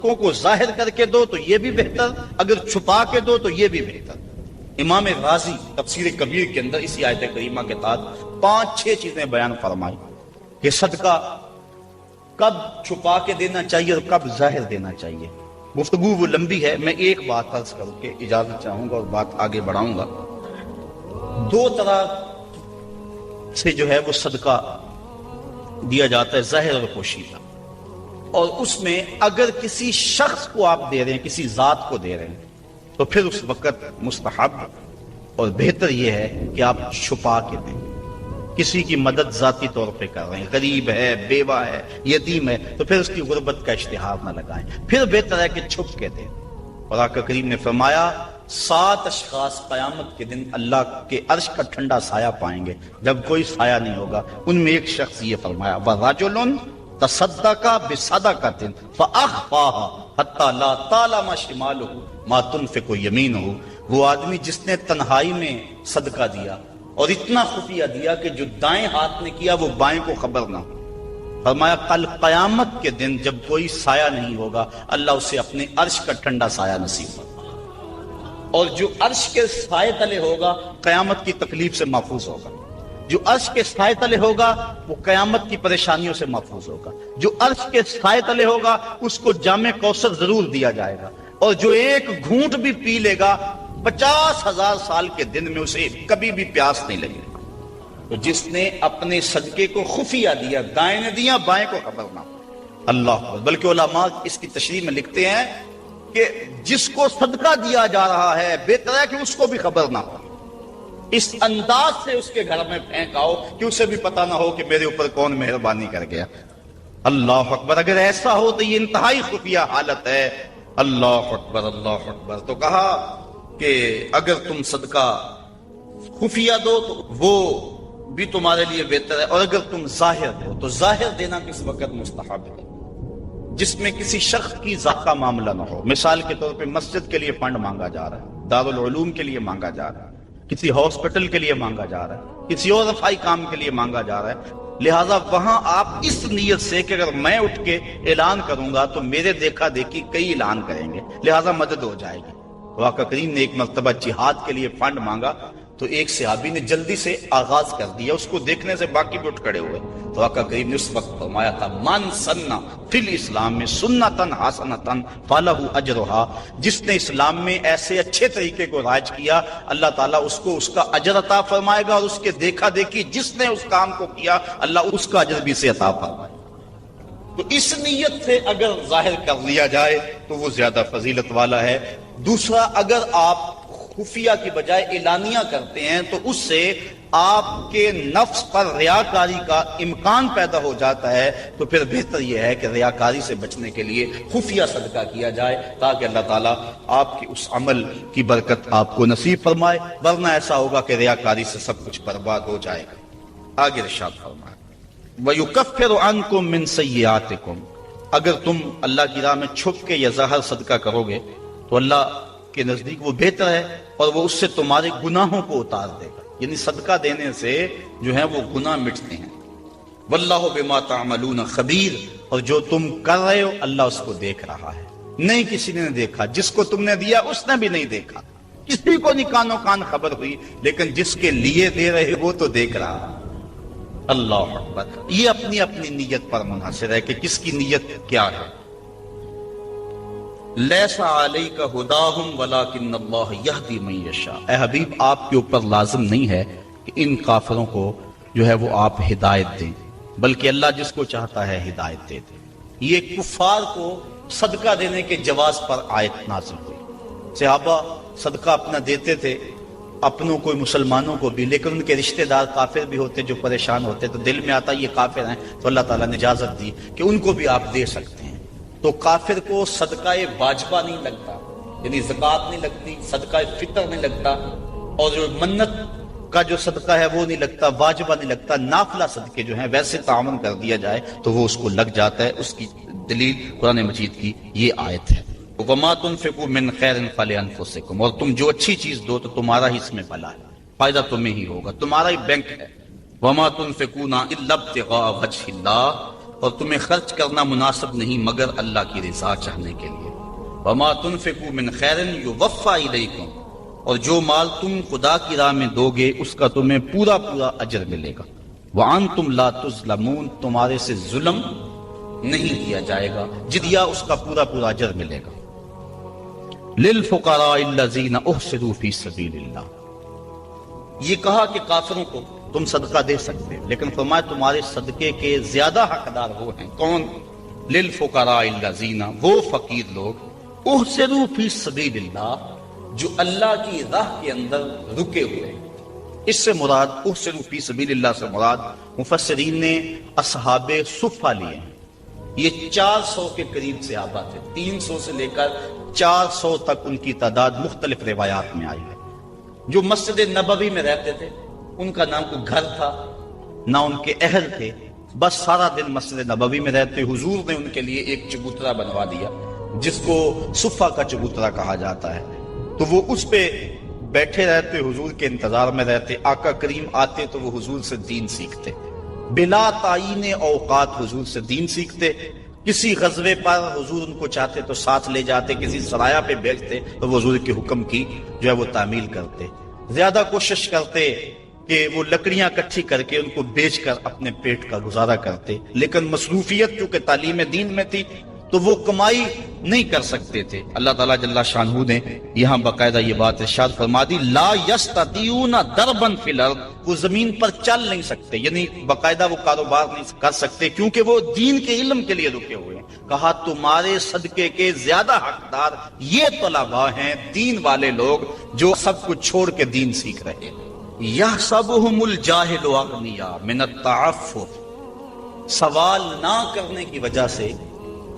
کو ظاہر کر کے دو تو یہ بھی بہتر، اگر چھپا کے دو تو یہ بھی بہتر۔ امام غازی تفسیر کبیر کے اندر اسی آیت کریمہ کے تحت 5-6 چیزیں بیان فرمائی کہ صدقہ کب چھپا کے دینا چاہیے اور کب ظاہر دینا چاہیے۔ گفتگو وہ لمبی ہے، میں ایک بات عرض کر کے اجازت چاہوں گا اور بات آگے بڑھاؤں گا۔ 2 طرح سے جو ہے وہ صدقہ دیا جاتا ہے، ظاہر اور پوشیدہ، اور اس میں اگر کسی شخص کو آپ دے رہے ہیں، کسی ذات کو دے رہے ہیں، تو پھر اس وقت مستحب اور بہتر یہ ہے کہ آپ چھپا کے دیں۔ کسی کی مدد ذاتی طور پہ کر رہے ہیں، غریب ہے، بیوہ ہے، یتیم ہے، تو پھر اس کی غربت کا اشتہار نہ لگائیں، پھر بہتر ہے کہ چھپ کے دیں۔ اور آقا کریم نے فرمایا 7 اشخاص قیامت کے دن اللہ کے عرش کا ٹھنڈا سایہ پائیں گے جب کوئی سایہ نہیں ہوگا۔ ان میں ایک شخص یہ فرمایا وَرَجُلٌ تَصَدَّقَ بِصَدَقَةٍ فَأَخْفَاهَا حَتَّى لَا تَعْلَمَ شِمَالُهُ مَا تُنْفِقُ يَمِينُهُ، وہ آدمی جس نے تنہائی میں صدقہ دیا اور اتنا خفیہ دیا کہ جو دائیں ہاتھ نے کیا وہ بائیں کو خبر نہ ہو۔ فرمایا کل قیامت کے دن جب کوئی سایہ نہیں ہوگا اللہ اسے اپنے عرش کا ٹھنڈا سایہ نصیب ہوگا، اور جو عرش کے سائے تلے ہوگا قیامت کی تکلیف سے محفوظ ہوگا، جو عرش کے سائے تلے ہوگا وہ قیامت کی پریشانیوں سے محفوظ ہوگا، جو عرش کے سائے تلے ہوگا اس کو جام کوثر ضرور دیا جائے گا، اور جو ایک گھونٹ بھی پی لے گا 50,000 سال کے دن میں اسے کبھی بھی پیاس نہیں لگے گی۔ تو جس نے اپنے صدقے کو خفیہ دیا، دائیں نے دیا بائیں کو خبر نہ ہو، اللہ اکبر۔ بلکہ علماء اس کی تشریح میں لکھتے ہیں کہ جس کو صدقہ دیا جا رہا ہے بہتر ہے کہ اس کو بھی خبر نہ ہو، اس انداز سے اس کے گھر میں پھینکاؤ کہ اسے بھی پتا نہ ہو کہ میرے اوپر کون مہربانی کر گیا۔ اللہ اکبر۔ اگر ایسا ہو تو یہ انتہائی خفیہ حالت ہے۔ اللہ اکبر اللہ اکبر۔ تو کہا کہ اگر تم صدقہ خفیہ دو تو وہ بھی تمہارے لیے بہتر ہے، اور اگر تم ظاہر دو تو ظاہر دینا کس وقت مستحب ہے، جس میں کسی شخص کی ذات کا معاملہ نہ ہو۔ مثال کے طور پہ مسجد کے لیے فنڈ مانگا جا رہا ہے، دارالعلوم کے لیے مانگا جا رہا ہے، کسی ہاسپٹل کے لیے مانگا جا رہا ہے، کسی اور رفاہی کام کے لیے مانگا جا رہا ہے، لہٰذا وہاں آپ اس نیت سے کہ اگر میں اٹھ کے اعلان کروں گا تو میرے دیکھا دیکھی کئی اعلان کریں گے، لہٰذا مدد ہو جائے گی۔ تو آقا کریم نے ایک مرتبہ جہاد کے لیے فنڈ مانگا تو ایک صحابی نے جلدی سے آغاز کر دیا، اس کو دیکھنے سے باقی بھی اٹھ کھڑے ہوئے۔ تو آقا کریم نے اس وقت فرمایا تھا من سنہ فی الاسلام میں سنتن حسنتن فلہ اجرہا، جس نے اسلام میں ایسے اچھے طریقے کو رائج کیا اللہ تعالیٰ اس کو اس کا اجر عطا فرمائے گا، اور اس کے دیکھا دیکھی جس نے اس کام کو کیا اللہ اس کا اجر بھی سے عطا فرمائے۔ تو اس نیت سے اگر ظاہر کر لیا جائے تو وہ زیادہ فضیلت والا ہے۔ دوسرا، اگر آپ خفیہ کی بجائے اعلانیہ کرتے ہیں تو اس سے آپ کے نفس پر ریاکاری کا امکان پیدا ہو جاتا ہے، تو پھر بہتر یہ ہے کہ ریاکاری سے بچنے کے لیے خفیہ صدقہ کیا جائے تاکہ اللہ تعالیٰ آپ کی اس عمل کی برکت آپ کو نصیب فرمائے، ورنہ ایسا ہوگا کہ ریاکاری سے سب کچھ برباد ہو جائے گا۔ آگے ارشاد فرمائے وَيُكَفِّرُ عَنْكُم مِّن سَيِّئَاتِكُم، اگر تم اللہ کی راہ میں چھپ کے یا ظاہر صدقہ کرو گے تو اللہ کے نزدیک وہ بہتر ہے، اور وہ اس سے تمہارے گناہوں کو اتار دے گا، یعنی صدقہ دینے سے جو ہے وہ گناہ مٹتے ہیں۔ واللہ بما تعملون خبیر، اور جو تم کر رہے ہو اللہ اس کو دیکھ رہا ہے۔ نہیں کسی نے دیکھا، جس کو تم نے دیا اس نے بھی نہیں دیکھا، کسی کو نہیں کانوں کان خبر ہوئی، لیکن جس کے لیے دے رہے وہ تو دیکھ رہا ہے۔ اللہ اکبر۔ یہ اپنی اپنی نیت پر منحصر ہے کہ کس کی نیت کیا ہے۔ لیس علیک ہداہم ولکن اللہ یہدی من یشاء، اے حبیب آپ کے اوپر لازم نہیں ہے کہ ان کافروں کو جو ہے وہ آپ ہدایت دیں، بلکہ اللہ جس کو چاہتا ہے ہدایت دے دے۔ یہ کفار کو صدقہ دینے کے جواز پر آیت نازل ہوئی۔ صحابہ صدقہ اپنا دیتے تھے، اپنوں کو مسلمانوں کو بھی، لیکن ان کے رشتہ دار کافر بھی ہوتے جو پریشان ہوتے، تو دل میں آتا یہ کافر ہیں، تو اللہ تعالیٰ نے اجازت دی کہ ان کو بھی آپ دے سکتے ہیں۔ تو کافر کو صدقہ واجبہ نہیں لگتا، یعنی زکوٰۃ نہیں لگتی، صدقہ فطر نہیں لگتا، اور جو منت کا جو صدقہ ہے وہ نہیں لگتا، واجبہ نہیں لگتا، نافلہ صدقے جو ہیں ویسے تعاون کر دیا جائے تو وہ اس کو لگ جاتا ہے۔ اس کی دلیل قرآن مجید کی یہ آیت ہے وَمَا تُنْفِقُوا مِنْ خَيْرٍ فَلِأَنفُسِكُمْ، اور تم جو اچھی چیز دو تو تمہارا ہی اس میں بھلا ہے، فائدہ تمہیں ہی ہوگا، تمہارا ہی بینک ہے۔ وَمَا تُنْفِقُونَ إِلَّا ابْتِغَاءَ وَجْهِ اللَّهِ، اور تمہیں خرچ کرنا مناسب نہیں مگر اللہ کی رضا چاہنے کے لیے۔ وما تنفقوا من خیر یوفی الیکم، اور جو مال تم خدا کی راہ میں دو گے اس کا تمہیں پورا پورا اجر ملے گا۔ وانتم لا تظلمون، تمہارے سے ظلم نہیں کیا جائے گا، جدیا اس کا پورا پورا اجر ملے گا۔ للفقراء الذین احصروا فی سبیل اللہ، یہ کہا کہ کافروں کو تم صدقہ دے سکتے، لیکن فرمایا تمہارے صدقے کے زیادہ حقدار وہ ہیں۔ کون؟ للفقراء الذین، وہ فقیر لوگ، احصروا فی سبیل اللہ، جو اللہ کی راہ کے اندر رکے ہوئے۔ اس سے مراد، احصروا فی سبیل اللہ سے مراد مفسرین نے اصحاب صفہ لیے ہیں۔ یہ 400 کے قریب صحابہ تھے، 300 سے لے کر 400 تک ان کی تعداد مختلف روایات میں آئی ہے۔ جو مسجد نبوی میں رہتے تھے، ان کا نام کوئی گھر تھا نہ ان کے اہل تھے، بس سارا دن مسجد نبوی میں رہتے۔ حضور نے ان کے لیے ایک چبوترا بنوا دیا جس کو صفہ کا چبوترا کہا جاتا ہے، تو وہ اس پہ بیٹھے رہتے، حضور کے انتظار میں رہتے۔ آقا کریم آتے تو وہ حضور سے دین سیکھتے، بلا تعین اوقات حضور سے دین سیکھتے۔ کسی غزوے پر حضور ان کو چاہتے تو ساتھ لے جاتے، کسی سرایہ پہ بھیجتے تو وہ حضور کے حکم کی جو ہے وہ تعمیل کرتے۔ زیادہ کوشش کرتے کہ وہ لکڑیاں اکٹھی کر کے ان کو بیچ کر اپنے پیٹ کا گزارا کرتے، لیکن مصروفیت چونکہ تعلیم دین میں تھی تو وہ کمائی نہیں کر سکتے تھے۔ اللہ تعالیٰ جل شانہ نے یہاں باقاعدہ یہ بات ارشاد فرما دی، لا یستطیعون ضربا فی الارض، وہ زمین پر چل نہیں سکتے، یعنی باقاعدہ وہ کاروبار نہیں کر سکتے کیونکہ وہ دین کے علم کے لیے رکے ہوئے ہیں۔ کہا تمہارے صدقے کے زیادہ حقدار یہ طلباء ہیں، دین والے لوگ جو سب کچھ چھوڑ کے دین سیکھ رہے ہیں۔ یحسبهم الجاہل اغنیاء من التعفف، سوال نہ کرنے کی وجہ سے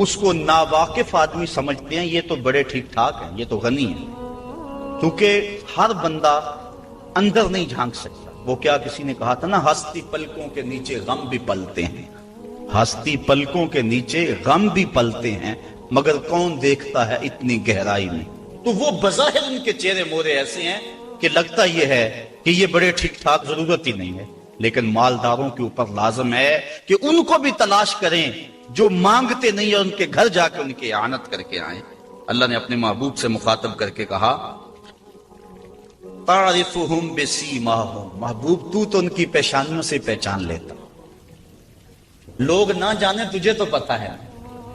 اس کو ناواقف آدمی سمجھتے ہیں یہ تو بڑے ٹھیک ٹھاک ہیں، یہ تو غنی ہیں، کیونکہ ہر بندہ اندر نہیں جھانک سکتا۔ وہ کیا کسی نے کہا تھا نا، ہستی پلکوں کے نیچے غم بھی پلتے ہیں، ہستی پلکوں کے نیچے غم بھی پلتے ہیں، مگر کون دیکھتا ہے اتنی گہرائی میں۔ تو وہ بظاہر ان کے چہرے مورے ایسے ہیں کہ لگتا یہ ہے کہ یہ بڑے ٹھیک ٹھاک، ضرورت ہی نہیں ہے، لیکن مالداروں کے اوپر لازم ہے کہ ان کو بھی تلاش کریں جو مانگتے نہیں، اور ان کے گھر جا کے ان کی اعانت کر کے آئیں۔ اللہ نے اپنے محبوب سے مخاطب کر کے کہا، تعرفہم بسیماہم، محبوب تو ان کی پیشانیوں سے پہچان لیتا، لوگ نہ جانے تجھے تو پتا ہے۔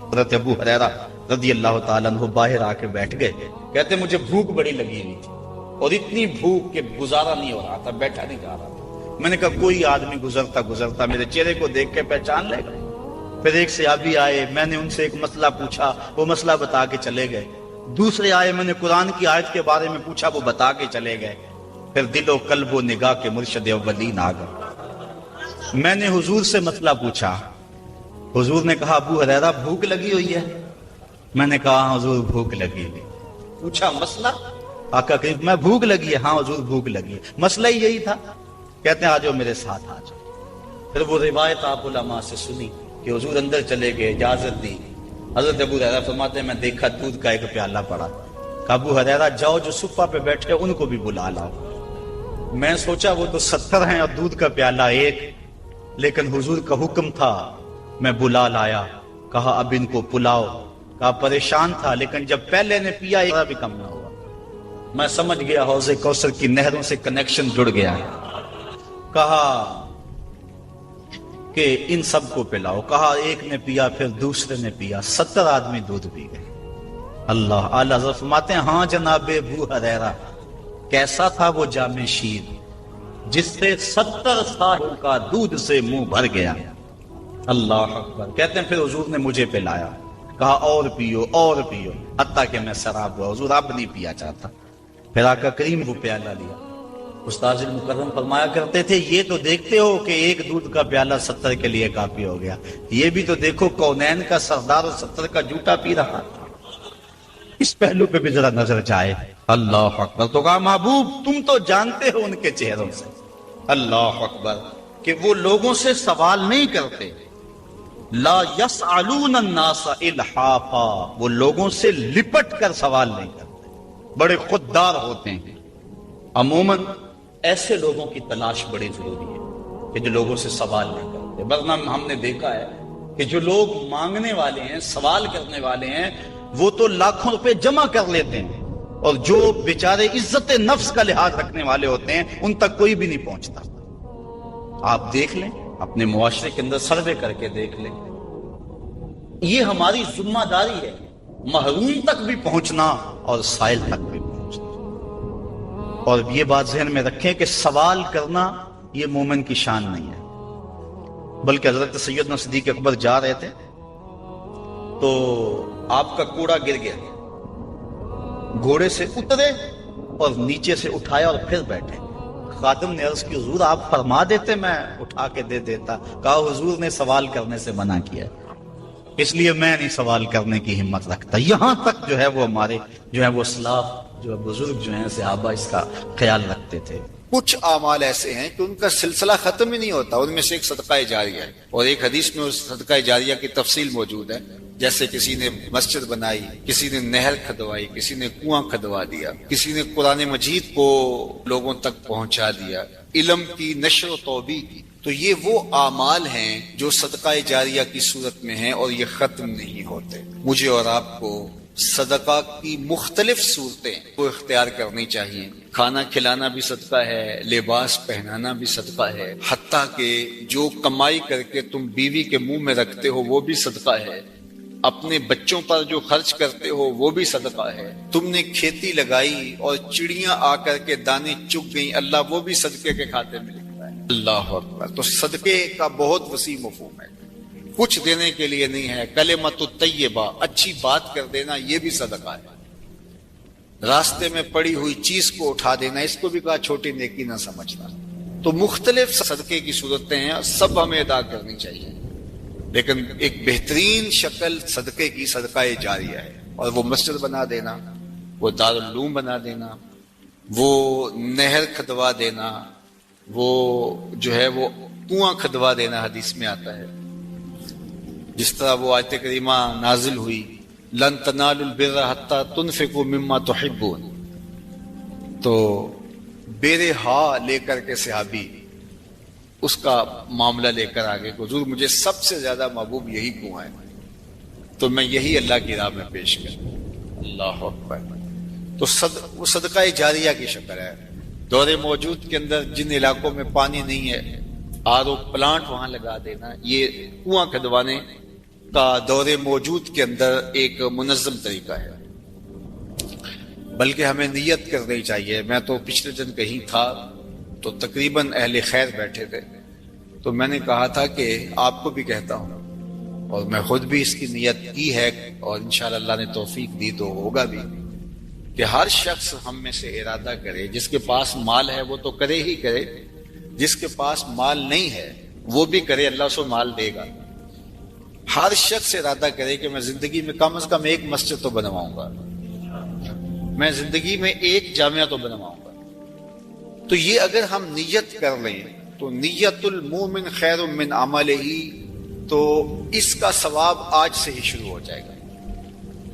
حضرت ابو ہریرہ رضی اللہ تعالیٰ عنہ باہر آ کے بیٹھ گئے، کہتے مجھے بھوک بڑی لگی ہوئی تھی اور اتنی بھوک کہ گزارا نہیں ہو رہا تھا، بیٹھا نہیں جا رہا تھا۔ میں نے کہا کوئی آدمی گزرتا میرے چہرے کو دیکھ کے پہچان لے گا۔ پھر ایک صحابی آئے، میں نے ان سے ایک مسئلہ پوچھا، وہ مسئلہ بتا کے چلے گئے۔ دوسرے آئے، میں نے قرآن کی آیت کے بارے میں پوچھا، وہ بتا کے چلے گئے۔ پھر دل و قلب و نگاہ کے مرشد اولین آ گئے۔ میں نے حضور سے مسئلہ پوچھا، حضور نے کہا ابو ہریرہ بھوک لگی ہوئی ہے؟ میں نے کہا ہاں حضور بھوک لگی ہوئی۔ پوچھا مسئلہ؟ آقا کہ میں بھوک لگی ہے؟ ہاں حضور بھوک لگی ہے۔ مسئلہ ہی یہی تھا۔ کہتے ہیں آ جاؤ میرے ساتھ آ جاؤ۔ پھر وہ روایت آپ علماء سے سنی کہ حضور اندر چلے گئے، اجازت دی۔ حضرت ابو ہریرہ فرماتے ہیں میں دیکھا دودھ کا ایک پیالہ پڑا، کہا ابو ہریرہ جاؤ جو صفہ پہ بیٹھے ان کو بھی بلا لاؤ۔ میں سوچا وہ تو 70 ہیں اور دودھ کا پیالہ ایک، لیکن حضور کا حکم تھا، میں بلا لایا۔ کہا اب ان کو پلاؤ۔ کہا پریشان تھا، لیکن جب پہلے نے پیا ایک بھی کم نہ ہوا۔ میں سمجھ گیا حوض کوثر کی نہروں سے کنیکشن جڑ گیا ہے۔ کہا کہ ان سب کو پلاؤ۔ کہا ایک نے پیا، پھر دوسرے نے پیا، 70 آدمی دودھ پی گئے۔ اللہ اعلی حضرت فرماتے ہیں ہاں جناب ابو ہریرہ، کیسا تھا وہ جام شیر جس سے 70 سال کا دودھ سے منہ بھر گیا۔ اللہ اکبر۔ کہتے ہیں پھر حضور نے مجھے پلایا، کہا اور پیو اور پیو، حتیٰ کہ میں سراب ہوا۔ حضور اب نہیں پیا چاہتا۔ پھر آقا کریم وہ پیالہ لیا۔ استاذ المکرم فرمایا کرتے تھے یہ تو دیکھتے ہو کہ ایک دودھ کا پیالہ 70 کے لیے کافی ہو گیا، یہ بھی تو دیکھو کونین کا سردار اور 70 کا جوٹا پی رہا تھا۔ اس پہلو پہ بھی ذرا نظر جائے۔ اللہ اکبر۔ تو کہا محبوب تم تو جانتے ہو ان کے چہروں سے، اللہ اکبر، کہ وہ لوگوں سے سوال نہیں کرتے۔ لا یسألون الناس الحافا، وہ لوگوں سے لپٹ کر سوال نہیں کرتے، بڑے خوددار ہوتے ہیں۔ عموماً ایسے لوگوں کی تلاش بڑی ضروری ہے کہ جو لوگوں سے سوال نہیں کرتے، ورنہ ہم نے دیکھا ہے کہ جو لوگ مانگنے والے ہیں، سوال کرنے والے ہیں، وہ تو لاکھوں روپے جمع کر لیتے ہیں، اور جو بیچارے عزت نفس کا لحاظ رکھنے والے ہوتے ہیں ان تک کوئی بھی نہیں پہنچتا۔ آپ دیکھ لیں، اپنے معاشرے کے اندر سروے کر کے دیکھ لیں، یہ ہماری ذمہ داری ہے، محروم تک بھی پہنچنا اور سائل تک بھی پہنچنا۔ اور یہ بات ذہن میں رکھیں کہ سوال کرنا یہ مومن کی شان نہیں ہے، بلکہ حضرت سیدنا صدیق اکبر جا رہے تھے تو آپ کا کوڑا گر گیا، گھوڑے سے اترے اور نیچے سے اٹھایا اور پھر بیٹھے۔ خادم نے عرض کی حضور آپ فرما دیتے میں اٹھا کے دے دیتا۔ کہا حضور نے سوال کرنے سے منع کیا، اس لیے میں نہیں سوال کرنے کی ہمت رکھتا۔ یہاں تک جو ہے وہ ہمارے جو ہے وہ اسلاف جو بزرگ جو ہیں صحابہ اس کا خیال رکھتے تھے۔ کچھ اعمال ایسے ہیں کہ ان کا سلسلہ ختم ہی نہیں ہوتا، ان میں سے ایک صدقہ جاریہ ہے، اور ایک حدیث میں اس صدقہ جاریہ کی تفصیل موجود ہے، جیسے کسی نے مسجد بنائی، کسی نے نہر کھدوائی، کسی نے کنواں کھدوا دیا، کسی نے قرآن مجید کو لوگوں تک پہنچا دیا، علم کی نشر و توبیع کی۔ تو یہ وہ اعمال ہیں جو صدقہ جاریہ کی صورت میں ہیں اور یہ ختم نہیں ہوتے۔ مجھے اور آپ کو صدقہ کی مختلف صورتیں کو اختیار کرنی چاہیے۔ کھانا کھلانا بھی صدقہ ہے، لباس پہنانا بھی صدقہ ہے، حتیٰ کہ جو کمائی کر کے تم بیوی کے منہ میں رکھتے ہو وہ بھی صدقہ ہے، اپنے بچوں پر جو خرچ کرتے ہو وہ بھی صدقہ ہے، تم نے کھیتی لگائی اور چڑیاں آ کر کے دانے چگ گئیں، اللہ وہ بھی صدقے کے کھاتے میں لکھتا ہے۔ اللہ اکبر۔ تو صدقے کا بہت وسیع مفہوم ہے، کچھ دینے کے لیے نہیں ہے۔ کلمۃ الطیبہ، اچھی بات کر دینا، یہ بھی صدقہ ہے۔ راستے میں پڑی ہوئی چیز کو اٹھا دینا، اس کو بھی کہا چھوٹی نیکی نہ سمجھنا۔ تو مختلف صدقے کی صورتیں ہیں، سب ہمیں ادا کرنی چاہیے، لیکن ایک بہترین شکل صدقے کی صدقہ جاریہ ہے، اور وہ مسجد بنا دینا، وہ دارالعلوم بنا دینا، وہ نہر کھدوا دینا، وہ جو ہے وہ کنواں کھدوا دینا، حدیث میں آتا ہے۔ جس طرح وہ آیت کریمہ نازل ہوئی، لن تنالوا البر حتى تنفقوا مما تحبون، تو بیرے ہا لے کر کے صحابی اس کا معاملہ لے کر آگے، حضور مجھے سب سے زیادہ محبوب یہی کنواں ہے، تو میں یہی اللہ کی راہ میں پیش کروں۔ اللہ اکبر۔ تو وہ صدقہ جاریہ کی شکل ہے۔ دور موجود کے اندر جن علاقوں میں پانی نہیں ہے، آر او پلانٹ وہاں لگا دینا، یہ کنواں کھدوانے کا دور موجود کے اندر ایک منظم طریقہ ہے۔ بلکہ ہمیں نیت کرنی چاہیے۔ میں تو پچھلے دن کہیں تھا تو تقریباً اہل خیر بیٹھے تھے، تو میں نے کہا تھا کہ آپ کو بھی کہتا ہوں، اور میں خود بھی اس کی نیت کی ہے، اور انشاءاللہ اللہ نے توفیق دی تو ہوگا بھی، کہ ہر شخص ہم میں سے ارادہ کرے، جس کے پاس مال ہے وہ تو کرے ہی کرے، جس کے پاس مال نہیں ہے وہ بھی کرے، اللہ اس کو مال دے گا۔ ہر شخص ارادہ کرے کہ میں زندگی میں کم از کم ایک مسجد تو بنواؤں گا، میں زندگی میں ایک جامعہ تو بنواؤں گا۔ تو یہ اگر ہم نیت کر لیں تو نیت المومن خیر من عملہ، تو اس کا ثواب آج سے ہی شروع ہو جائے گا۔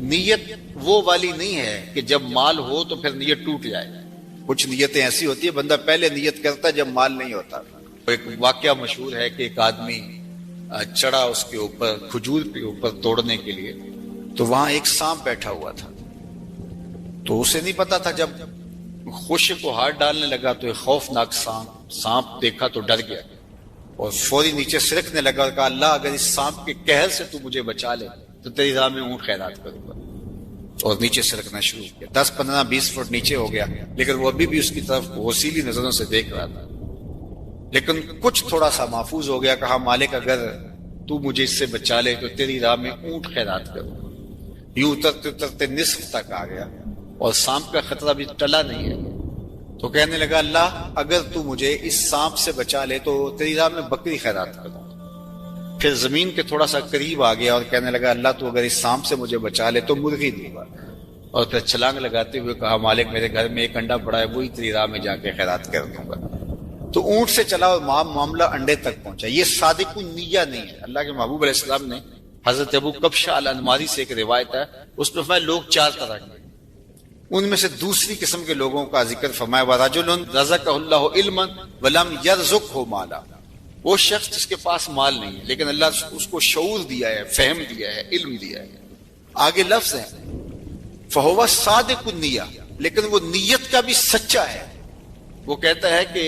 نیت وہ والی نہیں ہے کہ جب مال ہو تو پھر نیت ٹوٹ جائے۔ کچھ نیتیں ایسی ہوتی ہیں بندہ پہلے نیت کرتا ہے جب مال نہیں ہوتا۔ ایک واقعہ مشہور ہے کہ ایک آدمی چڑھا اس کے اوپر، کھجور کے اوپر توڑنے کے لیے، تو وہاں ایک سانپ بیٹھا ہوا تھا، تو اسے نہیں پتا تھا، جب خوشے کو ہاتھ ڈالنے لگا تو ایک خوفناک سانپ دیکھا تو ڈر گیا اور فوری نیچے سرکنے لگا اور کہا اللہ اگر اس سانپ کے قہر سے تو مجھے بچا لے تو تیری راہ میں اونٹ خیرات کروں گا، اور نیچے سرکنا شروع کیا۔ 10 15 20 فٹ نیچے ہو گیا، لیکن وہ ابھی بھی اس کی طرف غسیلی نظروں سے دیکھ رہا تھا، لیکن کچھ تھوڑا سا محفوظ ہو گیا۔ کہا مالک اگر تو مجھے اس سے بچا لے تو تیری راہ میں اونٹ خیرات کروں گا۔ یوں اترتے اترتے نصف تک آ گیا اور سانپ کا خطرہ بھی ٹلا نہیں ہے، تو کہنے لگا اللہ اگر تو مجھے اس سانپ سے بچا لے تو تیری راہ میں بکری خیرات کروں۔ پھر زمین کے تھوڑا سا قریب آ گیا اور کہنے لگا اللہ تو اگر اس سانپ سے مجھے بچا لے تو مرغی دوں گا، اور پھر چھلانگ لگاتے ہوئے کہا مالک میرے گھر میں ایک انڈا پڑا ہے وہی تیری راہ میں جا کے خیرات کر دوں گا۔ تو اونٹ سے چلا اور معاملہ انڈے تک پہنچا۔ یہ صادق النیہ نہیں ہے۔ اللہ کے محبوب علیہ السلام نے حضرت ابو کبشہ الانماری سے ایک روایت ہے، اس میں لوگ 4 طرح کے، ان میں سے دوسری قسم کے لوگوں کا ذکر فرمایا وَرَجُلٌ رَزَقَهُ اللَّهُ عِلْمًا وَلَمْ يَرْزُقْهُ مَالًا، وہ شخص جس کے پاس مال نہیں ہے لیکن اللہ اس کو شعور دیا ہے، فہم دیا ہے، علم دیا ہے. آگے لفظ ہے فَهُوَ صَادِقُ النِّيَّةِ، لیکن وہ نیت کا بھی سچا ہے. وہ کہتا ہے کہ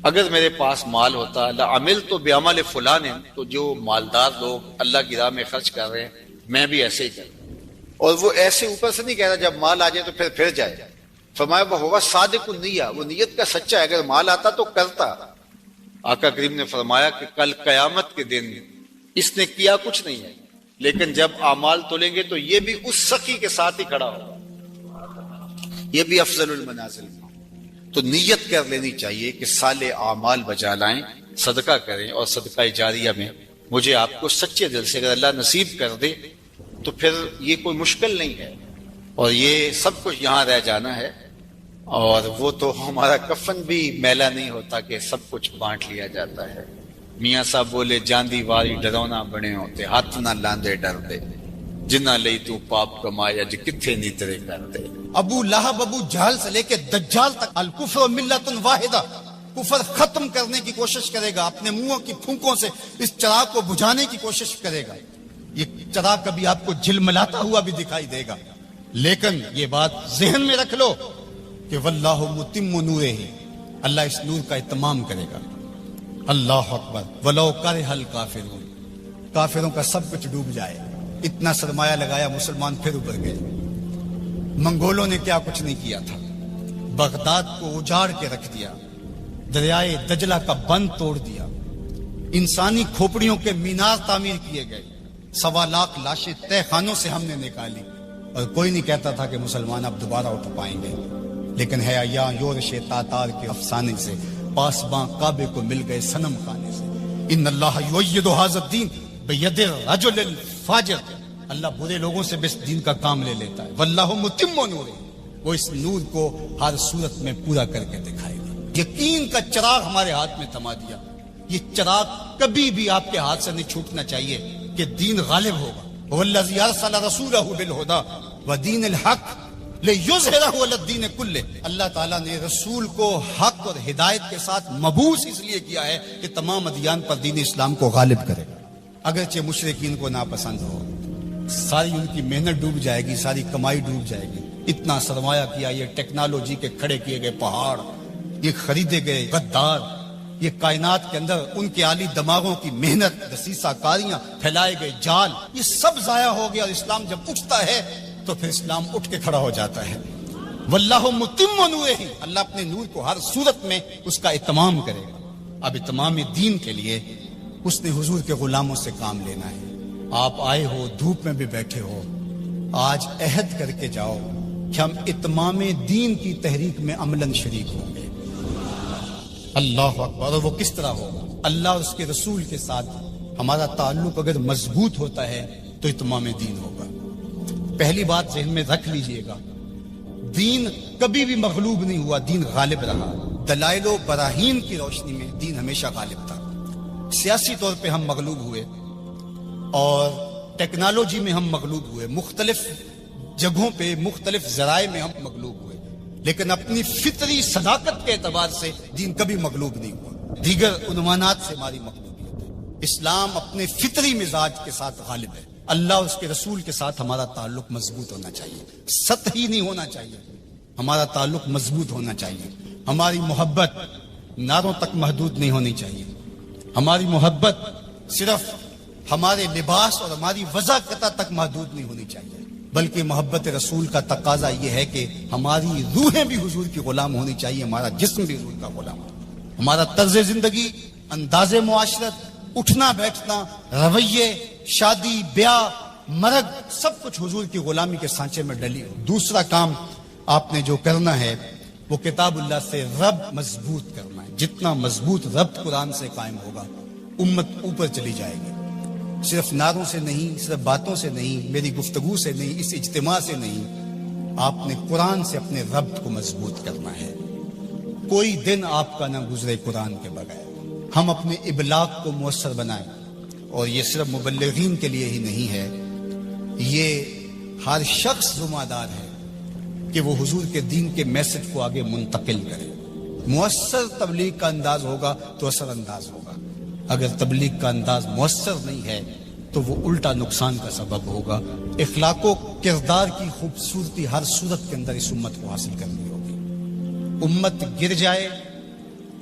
اگر میرے پاس مال ہوتا لَعَمِلْتُ بِعَمَلِ فُلَانٍ، تو جو مالدار لوگ اللہ کی راہ میں خرچ کر رہے ہیں میں بھی ایسے ہی کروں. اور وہ ایسے اوپر سے نہیں کہہ رہا جب مال آ جائے تو پھر جائے. فرمایا وہ صادق النیہ، وہ نیت کا سچا ہے، اگر مال آتا تو کرتا. آقا کریم نے فرمایا کہ کل قیامت کے دن اس نے کیا کچھ نہیں ہے لیکن جب اعمال تولیں گے تو یہ بھی اس سخی کے ساتھ ہی کھڑا ہوگا، یہ بھی افضل المنازل. تو نیت کر لینی چاہیے کہ صالح اعمال بجا لائیں، صدقہ کریں، اور صدقہ جاریہ میں مجھے آپ کو سچے دل سے اگر اللہ نصیب کر دے تو پھر یہ کوئی مشکل نہیں ہے، اور یہ سب کچھ یہاں رہ جانا ہے. اور وہ تو ہمارا کفن بھی میلا نہیں ہوتا کہ سب کچھ بانٹ لیا جاتا ہے. میاں صاحب بولے جاندی واری ڈرونا بنے ہوتے، ہاتھ نہ لاندے ڈردے، جنہ لئی تو پاپ کمایا جی کتھے نہیں تیرے کرتے. ابو لہب ابو جہل سے لے کے دجال تک الکفر ملت واحدہ، کفر ختم کرنے کی کوشش کرے گا، اپنے منہوں کی پھونکوں سے اس چراغ کو بجھانے کی کوشش کرے گا. یہ چراغ کبھی آپ کو جھلملاتا ہوا بھی دکھائی دے گا، لیکن یہ بات ذہن میں رکھ لو کہ واللہ متم نورہ، اللہ اس نور کا اتمام کرے گا. اللہ اکبر. ولو کرہ الکافرون، کافروں کا سب کچھ ڈوب جائے، اتنا سرمایہ لگایا مسلمان پھر ابھر گئے. منگولوں نے کیا کچھ نہیں کیا تھا، بغداد کو اجاڑ کے رکھ دیا، دریائے دجلہ کا بند توڑ دیا، انسانی کھوپڑیوں کے مینار تعمیر کیے گئے، 1.25 لاکھ لاشیں تہ خانوں سے ہم نے نکالی، اور کوئی نہیں کہتا تھا کہ مسلمان اب دوبارہ اٹھ پائیں گے. لیکن ہے یا یورش تاتار کے افسانے سے پاسباں کعبے کو مل گئے صنم خانے سے. ان اللہ یؤید ھذا الدین بید الرجل الفاجر، اللہ برے لوگوں سے بھی اس دین کا کام لے لیتا ہے. واللہ متم نورہ، وہ اس نور کو ہر صورت میں پورا کر کے دکھائے گا. یقین کا چراغ ہمارے ہاتھ میں تھما دیا. یہ چراغ کبھی بھی آپ کے ہاتھ سے نہیں چھوٹنا چاہیے کہ دین غالب ہوگا. والذی ارسل رسولہ بالہدی ودین الحق لیظہرہ علی الدین کلہ، اللہ تعالیٰ نے رسول کو حق اور ہدایت کے ساتھ مبعوث اس لیے کیا ہے کہ تمام ادیان پر دین اسلام کو غالب کرے گا. اگرچہ مشرکین کو ناپسند ہو، ساری ان کی محنت ڈوب جائے گی، ساری کمائی ڈوب جائے گی. اتنا سرمایہ کیا، یہ ٹیکنالوجی کے کھڑے کیے گئے پہاڑ، یہ خریدے گئے غدار، یہ کائنات کے اندر ان کے عالی دماغوں کی محنت، دسیسہ کاریاں، پھیلائے گئے جال، یہ سب ضائع ہو گیا. اور اسلام جب اٹھتا ہے تو پھر اسلام اٹھ کے کھڑا ہو جاتا ہے. واللہ متم نورہ، اللہ اپنے نور کو ہر صورت میں اس کا اتمام کرے گا. اب اتمام دین کے لیے اس نے حضور کے غلاموں سے کام لینا ہے. آپ آئے ہو، دھوپ میں بھی بیٹھے ہو، آج عہد کر کے جاؤ کہ ہم اتمام دین کی تحریک میں عملاً شریک ہوں گے. اللہ اکبر. اور وہ کس طرح ہوگا؟ اللہ اور اس کے رسول کے ساتھ ہمارا تعلق اگر مضبوط ہوتا ہے تو اتمام دین ہوگا. پہلی بات ذہن میں رکھ لیجئے گا، دین کبھی بھی مغلوب نہیں ہوا، دین غالب رہا. دلائل و براہین کی روشنی میں دین ہمیشہ غالب تھا. سیاسی طور پہ ہم مغلوب ہوئے اور ٹیکنالوجی میں ہم مغلوب ہوئے، مختلف جگہوں پہ مختلف ذرائع میں ہم مغلوب ہوئے، لیکن اپنی فطری صداقت کے اعتبار سے دین کبھی مغلوب نہیں ہوا. دیگر عنوانات سے ہماری مغلوبیت ہے. اسلام اپنے فطری مزاج کے ساتھ غالب ہے. اللہ اور اس کے رسول کے ساتھ ہمارا تعلق مضبوط ہونا چاہیے، سطحی نہیں ہونا چاہیے. ہمارا تعلق مضبوط ہونا چاہیے. ہماری محبت نعروں تک محدود نہیں ہونی چاہیے. ہماری محبت صرف ہمارے لباس اور ہماری وضاحت تک محدود نہیں ہونی چاہیے، بلکہ محبت رسول کا تقاضا یہ ہے کہ ہماری روحیں بھی حضور کی غلام ہونی چاہیے، ہمارا جسم بھی حضور کا غلام ہو. ہمارا طرز زندگی، انداز معاشرت، اٹھنا بیٹھنا، رویے، شادی بیاہ، مرگ، سب کچھ حضور کی غلامی کے سانچے میں ڈلی ہو. دوسرا کام آپ نے جو کرنا ہے وہ کتاب اللہ سے ربط مضبوط کرنا ہے. جتنا مضبوط ربط قرآن سے قائم ہوگا امت اوپر چلی جائے گی. صرف نعروں سے نہیں، صرف باتوں سے نہیں، میری گفتگو سے نہیں، اس اجتماع سے نہیں، آپ نے قرآن سے اپنے ربط کو مضبوط کرنا ہے. کوئی دن آپ کا نہ گزرے قرآن کے بغیر. ہم اپنے ابلاغ کو مؤثر بنائیں، اور یہ صرف مبلغین کے لیے ہی نہیں ہے، یہ ہر شخص ذمہ دار ہے کہ وہ حضور کے دین کے میسج کو آگے منتقل کرے. مؤثر تبلیغ کا انداز ہوگا تو اثر انداز ہوگا. اگر تبلیغ کا انداز مؤثر نہیں ہے تو وہ الٹا نقصان کا سبب ہوگا۔ اخلاق و کردار کی خوبصورتی ہر صورت کے اندر اس امت کو حاصل کرنی ہوگی۔ امت گر جائے،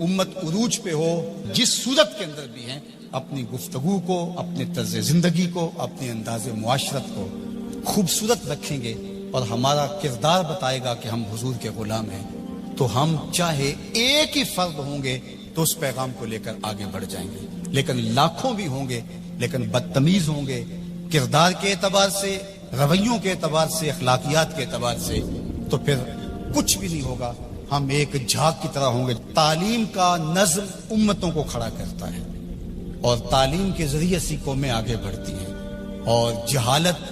امت عروج پہ ہو، جس صورت کے اندر بھی ہیں، اپنی گفتگو کو، اپنے طرز زندگی کو، اپنے انداز معاشرت کو خوبصورت رکھیں گے اور ہمارا کردار بتائے گا کہ ہم حضور کے غلام ہیں، تو ہم چاہے ایک ہی فرد ہوں گے تو اس پیغام کو لے کر آگے بڑھ جائیں گے، لیکن لاکھوں بھی ہوں گے لیکن بدتمیز ہوں گے کردار کے اعتبار سے، رویوں کے اعتبار سے، اخلاقیات کے اعتبار سے، تو پھر کچھ بھی نہیں ہوگا، ہم ایک جھاگ کی طرح ہوں گے۔ تعلیم کا نظم امتوں کو کھڑا کرتا ہے اور تعلیم کے ذریعے سے قومیں آگے بڑھتی ہیں، اور جہالت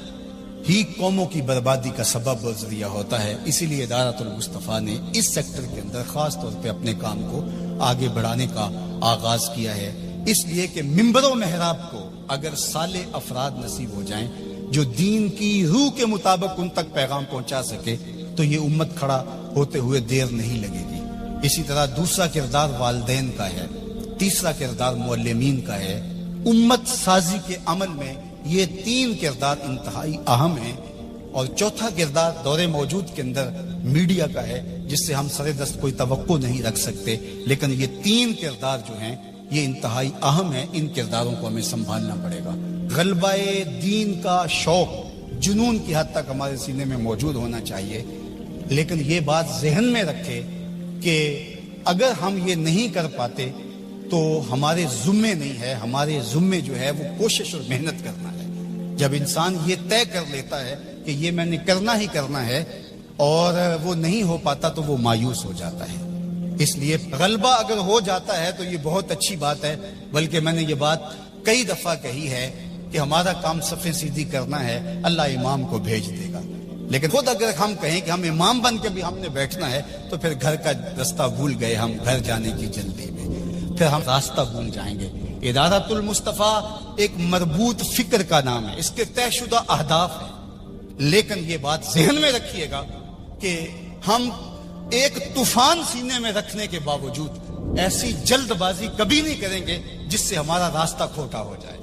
ہی قوموں کی بربادی کا سبب اور ذریعہ ہوتا ہے۔ اسی لیے ادارۃ المصطفیٰ نے اس سیکٹر کے اندر خاص طور پہ اپنے کام کو آگے بڑھانے کا آغاز کیا ہے، اس لیے کہ منبر و محراب کو اگر صالح افراد نصیب ہو جائیں جو دین کی روح کے مطابق ان تک پیغام پہنچا سکے تو یہ امت کھڑا ہوتے ہوئے دیر نہیں لگے گی۔ اسی طرح دوسرا کردار والدین کا ہے، تیسرا کردار معلمین کا ہے۔ امت سازی کے عمل میں یہ تین کردار انتہائی اہم ہیں، اور چوتھا کردار دور موجود کے اندر میڈیا کا ہے، جس سے ہم سر دست کوئی توقع نہیں رکھ سکتے، لیکن یہ تین کردار جو ہیں یہ انتہائی اہم ہیں، ان کرداروں کو ہمیں سنبھالنا پڑے گا۔ غلبہ دین کا شوق جنون کی حد تک ہمارے سینے میں موجود ہونا چاہیے، لیکن یہ بات ذہن میں رکھے کہ اگر ہم یہ نہیں کر پاتے تو ہمارے ذمے نہیں ہے، ہمارے ذمے جو ہے وہ کوشش اور محنت کرنا ہے۔ جب انسان یہ طے کر لیتا ہے کہ یہ میں نے کرنا ہی کرنا ہے اور وہ نہیں ہو پاتا تو وہ مایوس ہو جاتا ہے۔ اس لیے غلبہ اگر ہو جاتا ہے تو یہ بہت اچھی بات ہے، بلکہ میں نے یہ بات کئی دفعہ کہی ہے کہ ہمارا کام صفیں سیدھی کرنا ہے، اللہ امام کو بھیج دے گا، لیکن خود اگر ہم کہیں کہ ہم امام بن کے بھی ہم نے بیٹھنا ہے تو پھر گھر کا راستہ بھول گئے، ہم گھر جانے کی جلدی میں پھر ہم راستہ بھول جائیں گے۔ ادارۃ المصطفیٰ ایک مربوط فکر کا نام ہے، اس کے طے شدہ اہداف ہیں، لیکن یہ بات ذہن میں رکھیے گا کہ ہم ایک طوفان سینے میں رکھنے کے باوجود ایسی جلد بازی کبھی نہیں کریں گے جس سے ہمارا راستہ کھوٹا ہو جائے۔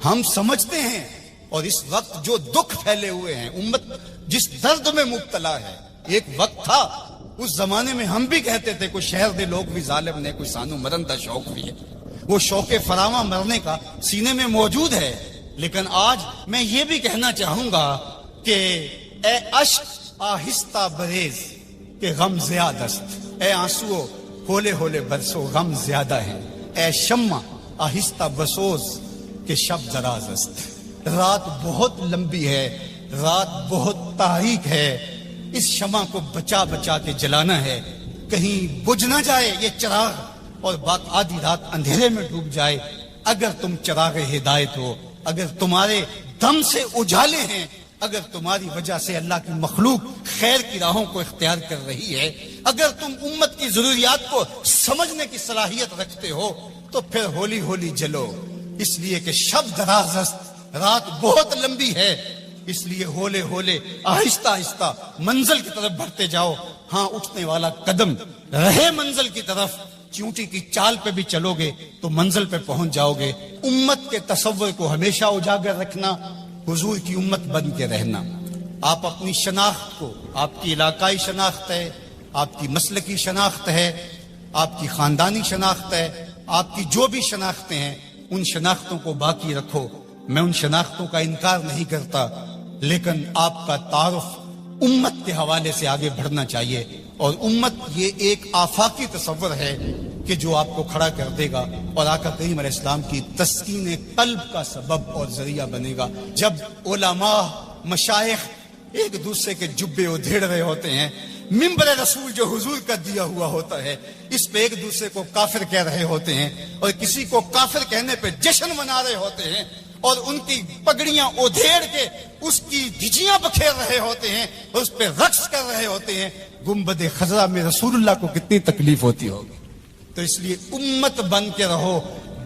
ہم سمجھتے ہیں، اور اس وقت جو دکھ پھیلے ہوئے ہیں، امت جس درد میں مبتلا ہے، ایک وقت تھا اس زمانے میں ہم بھی کہتے تھے کوئی شہر دے لوگ بھی ظالم نے، کوئی سانو مرن دا شوق بھی ہے، وہ شوق فراواں مرنے کا سینے میں موجود ہے، لیکن آج میں یہ بھی کہنا چاہوں گا کہ اے اشک آہستہ بریز کہ غم زیادہ است، اے آنسو ہولے ہولے برسو غم زیادہ ہے، اے شمع آہستہ بسوز کہ شب دراز است۔ رات بہت لمبی ہے، رات بہت تاریک ہے، اس شمع کو بچا بچا کے جلانا ہے، کہیں بجھ نہ جائے یہ چراغ اور آدھی رات اندھیرے میں ڈوب جائے۔ اگر تم چراغ ہدایت ہو، اگر تمہارے دم سے اجالے ہیں، اگر تمہاری وجہ سے اللہ کی مخلوق خیر کی راہوں کو اختیار کر رہی ہے، اگر تم امت کی ضروریات کو سمجھنے کی صلاحیت رکھتے ہو تو پھر ہولی ہولی جلو، اس لیے کہ شب دراز است، رات بہت لمبی ہے، اس لیے ہولے ہولے آہستہ آہستہ منزل کی طرف بڑھتے جاؤ۔ ہاں اٹھنے والا قدم رہے منزل کی طرف، چونٹی کی چال پہ بھی چلو گے تو منزل پہ پہنچ جاؤ گے۔ امت کے تصور کو ہمیشہ اجاگر رکھنا، حضور کی امت بن کے رہنا۔ آپ اپنی شناخت کو، آپ کی علاقائی شناخت ہے، آپ کی مسلکی شناخت ہے، آپ کی خاندانی شناخت ہے، آپ کی جو بھی شناختیں ہیں ان شناختوں کو باقی رکھو۔ میں ان شناختوں کا انکار نہیں کرتا، لیکن آپ کا تعارف امت کے حوالے سے آگے بڑھنا چاہیے، اور امت یہ ایک آفاقی تصور ہے کہ جو آپ کو کھڑا کر دے گا اور آقا کریم علیہ السلام کی تسکین قلب کا سبب اور ذریعہ بنے گا۔ جب علماء مشائخ ایک دوسرے کے جبے ادھیڑ رہے ہوتے ہیں، منبر رسول جو حضور کا دیا ہوا ہوتا ہے اس پہ ایک دوسرے کو کافر کہہ رہے ہوتے ہیں، اور کسی کو کافر کہنے پہ جشن منا رہے ہوتے ہیں، اور ان کی پگڑیاں ادھیڑ کے اس کی دھجیاں بکھیر رہے ہوتے ہیں اور اس پہ رقص کر رہے ہوتے ہیں، گنبد خضرا میں رسول اللہ کو کتنی تکلیف ہوتی ہوگی۔ تو اس لیے امت بن کے رہو،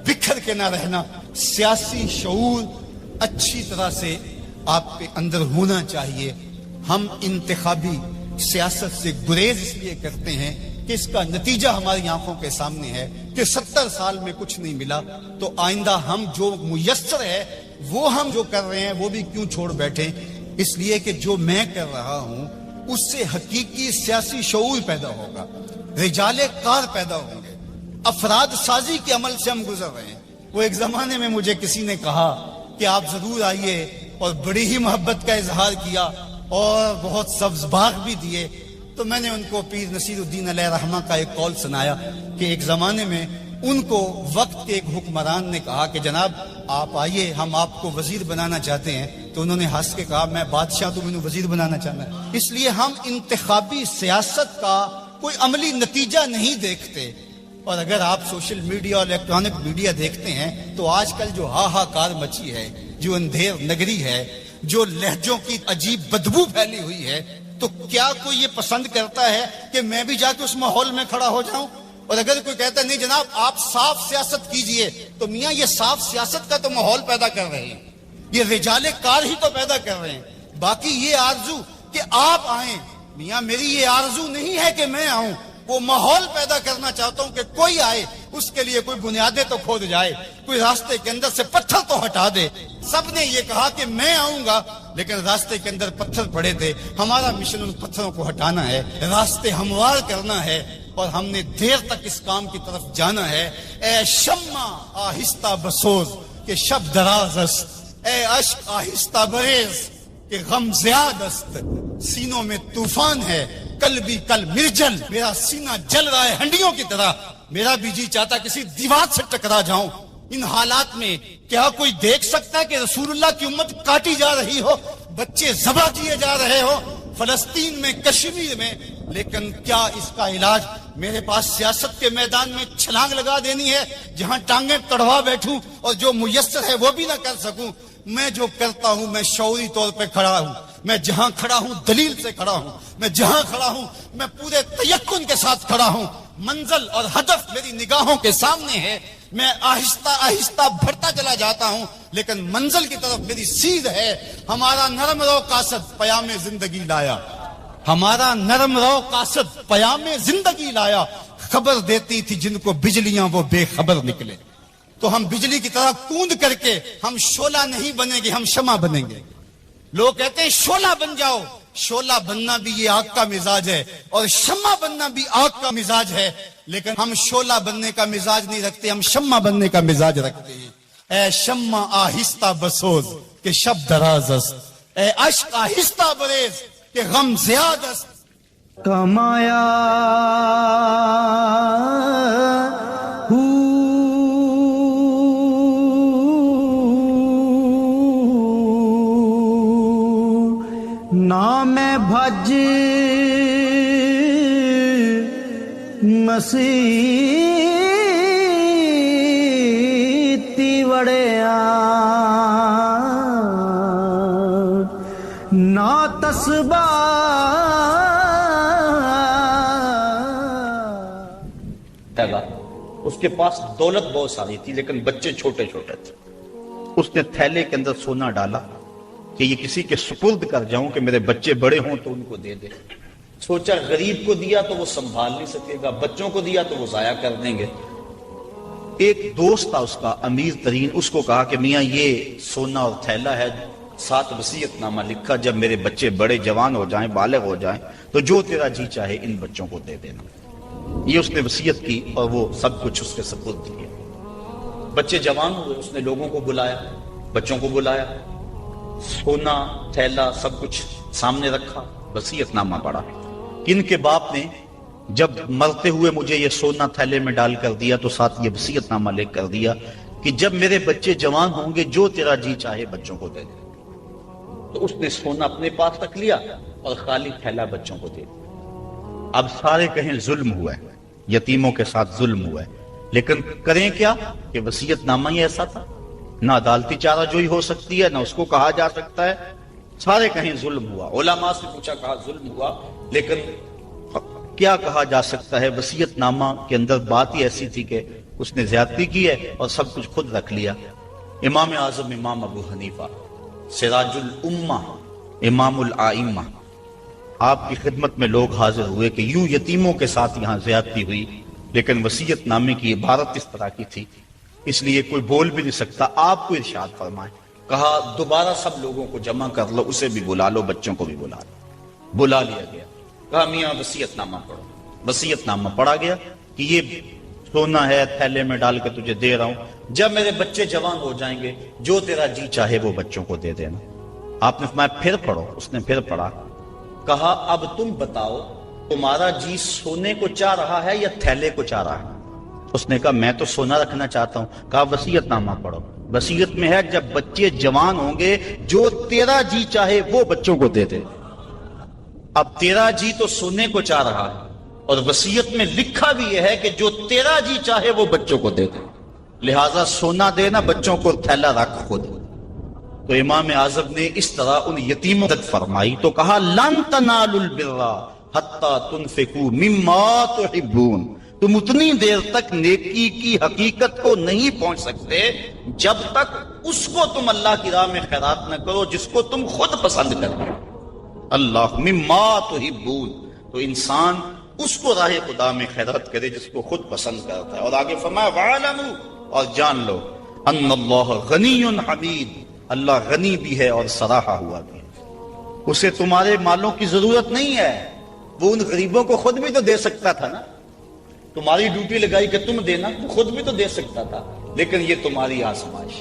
بکھر کے نہ رہنا۔ سیاسی شعور اچھی طرح سے آپ کے اندر ہونا چاہیے۔ ہم انتخابی سیاست سے گریز اس لیے کرتے ہیں کہ اس کا نتیجہ ہماری آنکھوں کے سامنے ہے کہ 70 سال میں کچھ نہیں ملا، تو آئندہ ہم جو میسر ہے وہ ہم جو کر رہے ہیں وہ بھی کیوں چھوڑ بیٹھیں؟ اس لیے کہ جو میں کر رہا ہوں اس سے حقیقی سیاسی شعور پیدا ہوگا، رجال کار پیدا ہوں گے، افراد سازی کے عمل سے ہم گزر رہے ہیں۔ وہ ایک زمانے میں مجھے کسی نے کہا کہ آپ ضرور آئیے، اور بڑی ہی محبت کا اظہار کیا اور بہت سبز باغ بھی دیے۔ تو میں نے ان کو پیر نصیر الدین علیہ رحمہ کا ایک قول سنایا کہ ایک زمانے میں ان کو وقت کے ایک حکمران نے کہا کہ جناب آپ آئیے، ہم آپ کو وزیر بنانا چاہتے ہیں۔ تو انہوں نے ہنس کے کہا میں بادشاہ تو مجھے وزیر بنانا چاہنا ہے۔ اس لیے ہم انتخابی سیاست کا کوئی عملی نتیجہ نہیں دیکھتے۔ اور اگر آپ سوشل میڈیا اور الیکٹرانک میڈیا دیکھتے ہیں تو آج کل جو ہاہاکار مچی ہے، جو اندھیر نگری ہے، جو لہجوں کی عجیب بدبو پھیلی ہوئی ہے، تو کیا کوئی یہ پسند کرتا ہے کہ میں بھی جا کے اس ماحول میں کھڑا ہو جاؤں؟ اور اگر کوئی کہتا ہے نہیں جناب آپ صاف سیاست کیجئے، تو میاں یہ صاف سیاست کا تو ماحول پیدا کر رہے ہیں، یہ رجال کار ہی تو پیدا کر رہے ہیں۔ باقی یہ آرزو کہ آپ آئیں، میاں میری یہ آرزو نہیں ہے کہ میں آؤں، وہ ماحول پیدا کرنا چاہتا ہوں کہ کوئی آئے، اس کے لیے کوئی بنیادیں تو کھود جائے، کوئی راستے کے اندر سے پتھر تو ہٹا دے۔ سب نے یہ کہا کہ میں آؤں گا، لیکن راستے کے اندر پتھر پڑے تھے۔ ہمارا مشن ان پتھروں کو ہٹانا ہے، راستے ہموار کرنا ہے، اور ہم نے دیر تک اس کام کی طرف جانا ہے۔ اے شمع آہستہ بسوز کہ شب دراز است، اے اشک آہستہ بریز کہ غم زیاد است۔ سینوں میں طوفان ہے، کل بھی کل مرجل، میرا سینہ جل رہا ہے ہنڈیوں کی طرح، میرا بھی جی چاہتا کسی دیوار سے ٹکرا جاؤں۔ ان حالات میں کیا کوئی دیکھ سکتا ہے کہ رسول اللہ کی امت کاٹی جا رہی ہو، بچے ذبح کیے جا رہے ہو فلسطین میں، کشمیر میں؟ لیکن کیا اس کا علاج میرے پاس سیاست کے میدان میں چھلانگ لگا دینی ہے، جہاں ٹانگیں تڑوا بیٹھوں اور جو میسر ہے وہ بھی نہ کر سکوں؟ میں جو کرتا ہوں میں شعوری طور پہ کھڑا ہوں، میں جہاں کھڑا ہوں دلیل سے کھڑا ہوں، میں جہاں کھڑا ہوں میں پورے تیقن کے ساتھ کھڑا ہوں، منزل اور ہدف میری نگاہوں کے سامنے ہے، میں آہستہ آہستہ بڑھتا چلا جاتا ہوں، لیکن منزل کی طرف میری سیر ہے۔ ہمارا نرم رو قاصد پیام زندگی لایا، ہمارا نرم رو قاصد پیام زندگی لایا، خبر دیتی تھی جن کو بجلیاں وہ بے خبر نکلے۔ تو ہم بجلی کی طرح کوند کر کے ہم شعلہ نہیں بنیں گے، ہم شمع بنیں گے۔ لوگ کہتے ہیں شعلہ بن جاؤ، شعلہ بننا بھی یہ آگ کا مزاج ہے، اور شمع بننا بھی آگ کا مزاج ہے، لیکن ہم شعلہ بننے کا مزاج نہیں رکھتے، ہم شمع بننے کا مزاج رکھتے ہیں۔ اے شمع آہستہ بسوز کہ شب دراز است، اے اشک آہستہ بریز کہ غم زیاد است۔ کمایا نام بھج مسیتی وڑیا نا تسبا اس کے پاس دولت بہت ساری تھی لیکن بچے چھوٹے چھوٹے تھے۔ اس نے تھیلے کے اندر سونا ڈالا کہ یہ کسی کے سپرد کر جاؤں کہ میرے بچے بڑے ہوں تو ان کو دے دے۔ سوچا غریب کو دیا تو وہ سنبھال نہیں سکے گا، بچوں کو دیا تو وہ ضائع کر دیں گے۔ ایک دوست تھا اس کا امیر ترین، اس کو کہا کہ میاں یہ سونا اور تھیلا ہے، ساتھ وصیت نامہ لکھا، جب میرے بچے بڑے جوان ہو جائیں، بالغ ہو جائیں تو جو تیرا جی چاہے ان بچوں کو دے دینا۔ یہ اس نے وصیت کی اور وہ سب کچھ اس کے سپرد کیا۔ بچے جوان ہوئے، اس نے لوگوں کو بلایا، بچوں کو بلایا، سونا تھیلا سب کچھ سامنے رکھا، وصیت نامہ پڑھا۔ ان کے باپ نے جب مرتے ہوئے مجھے یہ سونا تھیلے میں ڈال کر دیا تو ساتھ یہ وصیت نامہ لکھ کر دیا کہ جب میرے بچے جوان ہوں گے جو تیرا جی چاہے بچوں کو دے دے۔ تو اس نے سونا اپنے پاس رکھ لیا اور خالی تھیلا بچوں کو دے دیا۔ اب سارے کہیں ظلم ہوا ہے، یتیموں کے ساتھ ظلم ہوا ہے، لیکن کریں کیا کہ وصیت نامہ ہی ایسا تھا، نہ عدالتی چارہ جوئی ہو سکتی ہے، نہ اس کو کہا جا سکتا ہے۔ سارے کہیں ظلم ہوا، علماء سے پوچھا کہا ظلم ہوا، لیکن کیا کہا جا سکتا ہے؟ وصیت نامہ کے اندر بات ہی ایسی تھی کہ اس نے زیادتی کی ہے اور سب کچھ خود رکھ لیا۔ امام اعظم امام ابو حنیفہ، سراج الامہ، امام الائمہ، آپ کی خدمت میں لوگ حاضر ہوئے کہ یوں یتیموں کے ساتھ یہاں زیادتی ہوئی، لیکن وصیت نامے کی عبارت اس طرح کی تھی، اس لیے کوئی بول بھی نہیں سکتا، آپ کو ارشاد فرمائے۔ کہا دوبارہ سب لوگوں کو جمع کر لو، اسے بھی بلا لو، بچوں کو بھی بلا لو۔ بلا لیا گیا، کہا میاں وصیت نامہ پڑھو۔ وصیت نامہ پڑھا گیا کہ یہ سونا ہے، تھیلے میں ڈال کے تجھے دے رہا ہوں، جب میرے بچے جوان ہو جائیں گے جو تیرا جی چاہے وہ بچوں کو دے دینا۔ آپ نے فرمایا پھر پڑھو، اس نے پھر پڑھا۔ کہا اب تم بتاؤ تمہارا جی سونے کو چاہ رہا ہے یا تھیلے کو چاہ رہا ہے؟ اس نے کہا میں تو سونا رکھنا چاہتا ہوں۔ کہا وصیت نامہ پڑھو، وصیت میں ہے جب بچے جوان ہوں گے جو تیرا جی چاہے وہ بچوں کو دے دے۔ اب تیرا جی تو سونے کو چاہ رہا ہے، اور وصیت میں لکھا بھی یہ ہے کہ جو تیرا جی چاہے وہ بچوں کو دے دے، لہذا سونا دینا، بچوں کو تھیلا رکھ خود۔ تو امام اعظم نے اس طرح ان یتیموں کی مدد فرمائی تو کہا لن تنالوا البر حتی تنفقوا مما تحبون، تم اتنی دیر تک نیکی کی حقیقت کو نہیں پہنچ سکتے جب تک اس کو تم اللہ کی راہ میں خیرات نہ کرو جس کو تم خود پسند کرو۔ اللہ مما تحبون، تو انسان اس کو راہ خدا میں خیرات کرے جس کو خود پسند کرتا ہے۔ اور آگے فرمایا وَعَلَمُوا، اور جان لو ان اللہ غنی حمید، اللہ غنی بھی ہے اور سراہا ہوا بھی ہے، اسے تمہارے مالوں کی ضرورت نہیں ہے، وہ ان غریبوں کو خود بھی تو دے سکتا تھا نا، تمہاری ڈیوٹی لگائی کہ تم دینا، تو خود بھی تو دے سکتا تھا، لیکن یہ تمہاری آزمائش،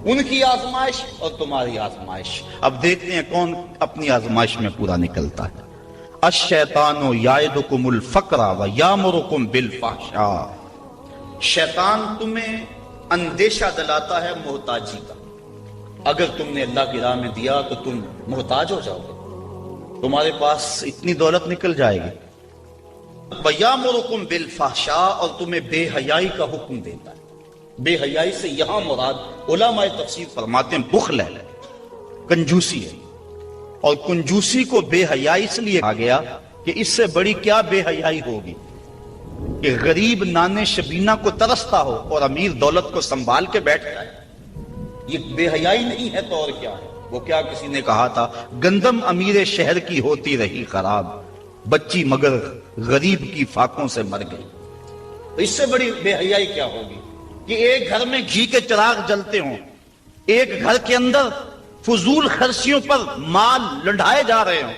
ان کی آزمائش اور تمہاری آزمائش۔ اب دیکھتے ہیں کون اپنی آزمائش میں پورا نکلتا ہے۔ الشیطان یعدکم الفقر ویامرکم بالفحشاء، شیطان تمہیں اندیشہ دلاتا ہے محتاجی کا، اگر تم نے اللہ کی راہ میں دیا تو تم محتاج ہو جاؤ گے، تمہارے پاس اتنی دولت نکل جائے گی۔ وَيَأْمُرُكُمْ بِالْفَحْشَاءِ، اور تمہیں بے حیائی کا حکم دیتا ہے۔ بے حیائی سے یہاں مراد علماء تفسیر فرماتے ہیں بخل ہے، کنجوسی ہے، اور کنجوسی کو بے حیائی اس لیے کہا گیا کہ اس سے بڑی کیا بے حیائی ہوگی کہ غریب نانے شبینہ کو ترستا ہو اور امیر دولت کو سنبھال کے بیٹھ جائے، یہ بے حیائی نہیں ہے تو اور کیا ہے؟ وہ کیا کسی نے کہا تھا گندم امیر شہر کی ہوتی رہی خراب، بچی مگر غریب کی فاقوں سے مر گئی۔ تو اس سے بڑی بے حیائی کیا ہوگی کہ ایک گھر میں گھی کے چراغ جلتے ہوں، ایک گھر کے اندر فضول خرچیوں پر مال لنڈھائے جا رہے ہوں،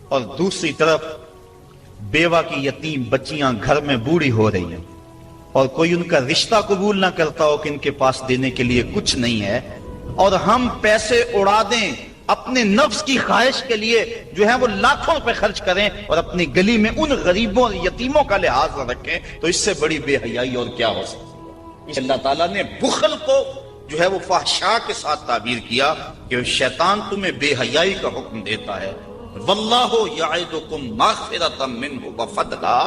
اور دوسری طرف بیوہ کی یتیم بچیاں گھر میں بوڑھی ہو رہی ہیں، اور کوئی ان کا رشتہ قبول نہ کرتا ہو کہ ان کے پاس دینے کے لیے کچھ نہیں ہے، اور ہم پیسے اڑا دیں اپنے نفس کی خواہش کے لیے جو ہے وہ لاکھوں روپے خرچ کریں اور اپنی گلی میں ان غریبوں اور یتیموں کا لحاظ نہ رکھیں، تو اس سے بڑی بے حیائی اور کیا ہو سکتی ہے؟ اللہ تعالیٰ نے بخل کو جو ہے وہ فحشاء کے ساتھ تعبیر کیا کہ شیطان تمہیں بے حیائی کا حکم دیتا ہے۔ واللہ یعدکم مغفرۃ منہ وفضلا،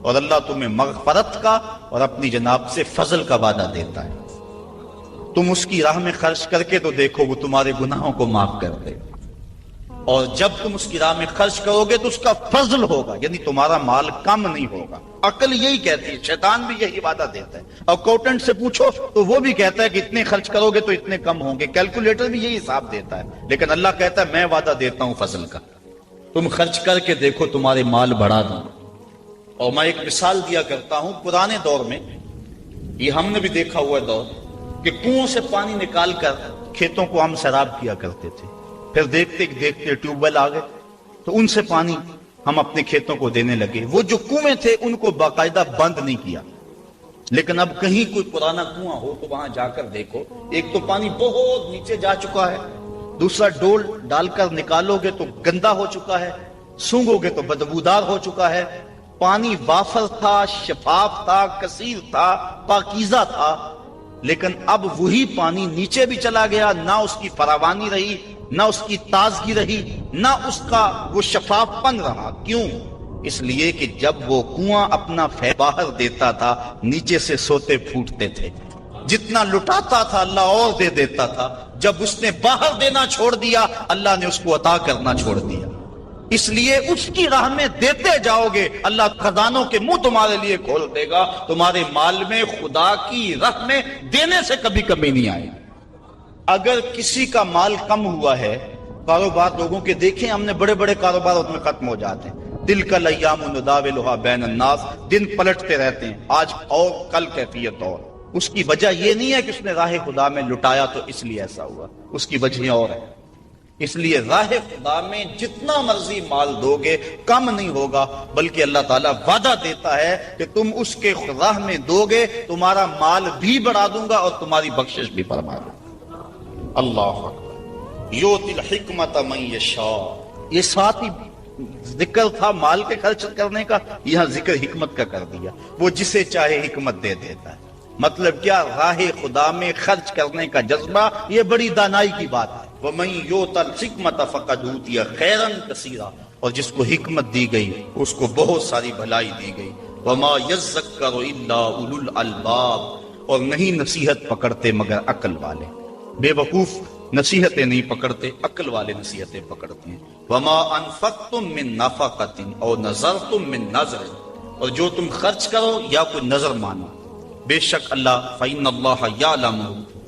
اور اللہ تمہیں مغفرت کا اور اپنی جناب سے فضل کا وعدہ دیتا ہے۔ تم اس کی راہ میں خرچ کر کے تو دیکھو وہ تمہارے گناہوں کو معاف کر دے، اور جب تم اس کی راہ میں خرچ کرو گے تو اس کا فضل ہوگا، یعنی تمہارا مال کم نہیں ہوگا۔ عقل یہی کہتی ہے، شیطان بھی یہی وعدہ دیتا ہے، اور اکاؤنٹنٹ سے پوچھو تو وہ بھی کہتا ہے کہ اتنے خرچ کرو گے تو اتنے کم ہوں گے، کیلکولیٹر بھی یہی حساب دیتا ہے، لیکن اللہ کہتا ہے میں وعدہ دیتا ہوں فضل کا، تم خرچ کر کے دیکھو تمہارے مال بڑھا دوں۔ اور میں ایک مثال دیا کرتا ہوں، پرانے دور میں یہ ہم نے بھی دیکھا ہوا دور کہ کنویں سے پانی نکال کر کھیتوں کو ہم سیراب کیا کرتے تھے، پھر دیکھتے دیکھتے ٹیوب ویل آ گئے تو ان سے پانی ہم اپنے کھیتوں کو دینے لگے۔ وہ جو کنویں تھے ان کو باقاعدہ بند نہیں کیا، لیکن اب کہیں کوئی پرانا کنواں ہو تو وہاں جا کر دیکھو، ایک تو پانی بہت نیچے جا چکا ہے، دوسرا ڈول ڈال کر نکالو گے تو گندا ہو چکا ہے، سونگو گے تو بدبودار ہو چکا ہے۔ پانی وافر تھا، شفاف تھا، کثیر تھا، پاکیزہ تھا، لیکن اب وہی پانی نیچے بھی چلا گیا، نہ اس کی فراوانی رہی، نہ اس کی تازگی رہی، نہ اس کا وہ شفاف پن رہا۔ کیوں؟ اس لیے کہ جب وہ کنواں اپنا فیض باہر دیتا تھا نیچے سے سوتے پھوٹتے تھے، جتنا لٹاتا تھا اللہ اور دے دیتا تھا، جب اس نے باہر دینا چھوڑ دیا اللہ نے اس کو عطا کرنا چھوڑ دیا۔ اس لیے اس کی راہ میں دیتے جاؤ گے، اللہ خزانوں کے منہ تمہارے لیے کھول دے گا، تمہارے مال میں خدا کی راہ میں دینے سے کبھی کمی نہیں آئے۔ اگر کسی کا مال کم ہوا ہے کاروبار لوگوں کے دیکھیں ہم نے، بڑے بڑے کاروبار اس میں ختم ہو جاتے ہیں. تلک الایام نداولها بین الناس، دن پلٹتے رہتے ہیں، آج اور کل کیفیت اور. اس کی وجہ یہ نہیں ہے کہ اس نے راہ خدا میں لٹایا تو اس لیے ایسا ہوا، اس کی وجہ اور ہے. اس لیے راہ خدا میں جتنا مرضی مال دو گے کم نہیں ہوگا، بلکہ اللہ تعالیٰ وعدہ دیتا ہے کہ تم اس کے راہ میں دو گے تمہارا مال بھی بڑھا دوں گا اور تمہاری بخشش بھی فرما دوں گا. اللہ اکبر. یؤتی الحکمت من یشاء، یہ ساتھ ہی ذکر تھا مال کے خرچ کرنے کا، یہاں ذکر حکمت کا کر دیا. وہ جسے چاہے حکمت دے دیتا ہے. مطلب کیا؟ راہ خدا میں خرچ کرنے کا جذبہ یہ بڑی دانائی کی بات ہے. وَمَن يُؤْتَ الْحِكْمَةَ فَقَدْ أُوتِيَ خَيْرًا كَثِيرًا، اور جس کو حکمت دی گئی اس کو بہت ساری بھلائی دی گئی. وَمَا يَذَّكَّرُ إِلَّا أُولُو الْأَلْبَابِ، اور نہیں نصیحت پکڑتے مگر عقل والے. بے وقوف نصیحتیں نہیں پکڑتے، عقل والے نصیحتیں پکڑتے ہیں. وَمَا أَنفَقْتُم مِّن نَفَقَةٍ أَوْ نَذَرْتُم مِّن نَذْرٍ، اور جو تم خرچ کرو یا کوئی نظر مانو، بے شک اللہ فَإِنَّ اللَّهَ يَعْلَمُ،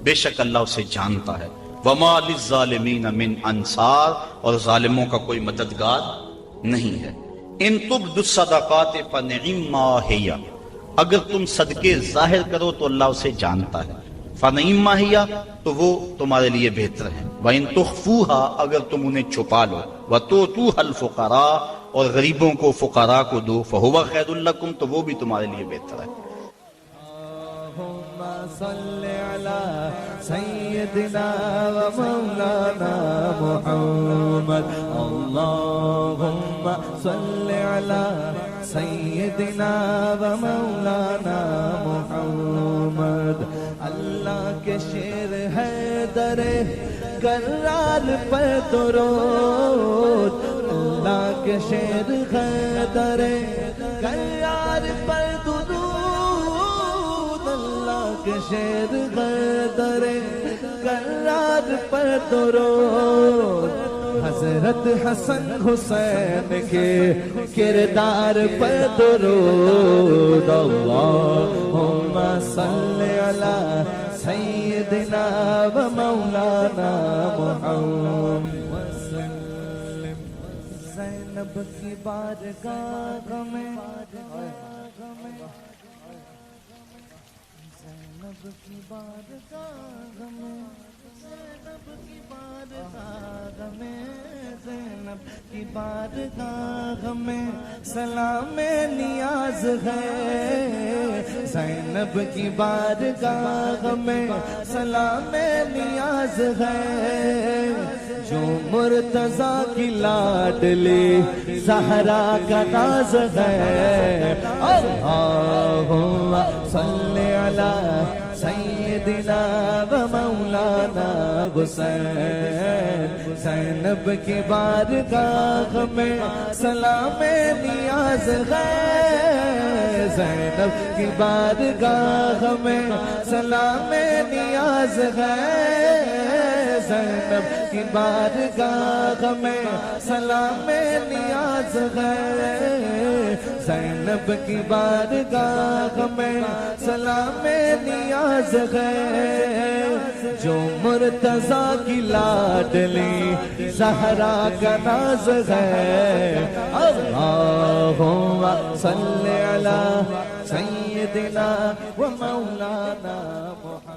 بے شک اللہ اسے جانتا ہے. وَمَا لِلظَّالِمِينَ مِنْ أَنصَارٍ، اور ظالموں کا کوئی مددگار نہیں ہے. إِن تُبْدُوا الصَّدَقَاتِ فَنِعِمَّا هِيَ، اگر تم صدقے ظاہر کرو تو اللہ اسے جانتا ہے. فَنِعِمَّا هِيَ، تو وہ تمہارے لیے بہتر ہے. وَإِن تُخْفُوهَا، اگر تم انہیں چھپا لو. وَتُؤْتُوهَا الْفُقَرَاءَ، اور غریبوں کو فقراء کو دو. فَهُوَ خَيْرٌ لَكُمْ، تو وہ بھی تمہارے لیے بہتر ہے. صل على سيدنا ومولانا محمد. اللهم صل على سيدنا ومولانا محمد. اللہ کے شیر ہے در کرار پر درود، اللہ کے شیر ہے در کرار پر درود، کے شیر غدر کرار پر درود. حضرت حسن حسین کے کردار پر درود. اللہم صل علی سیدنا و مولانا محمد وسلم. زینب کی بارگاہ میں، زینب کی بارگاہ میں، زینب کی بارگاہ میں، زینب کی بارگاہ میں سلام نیاز ہے. زینب کی بارگاہ میں سلام نیاز ہے. جو مرتضیٰ کی لاڈلی زہرا کا ناز ہے. اللہم صل علی سیدنا و مولانا حسین. زینب کی بارگاہ میں سلام نیاز ہے. زینب کی بارگاہ میں سلام نیاز ہے. زینب کی بارگاہ میں سلام نیاز ہے. زینب کی بارگاہ میں سلام نیاز ہے. جو مرتضیٰ کی لاڈلی زہرا کا ناز ہے. اللہم صل علی سیدنا و مولانا محمد.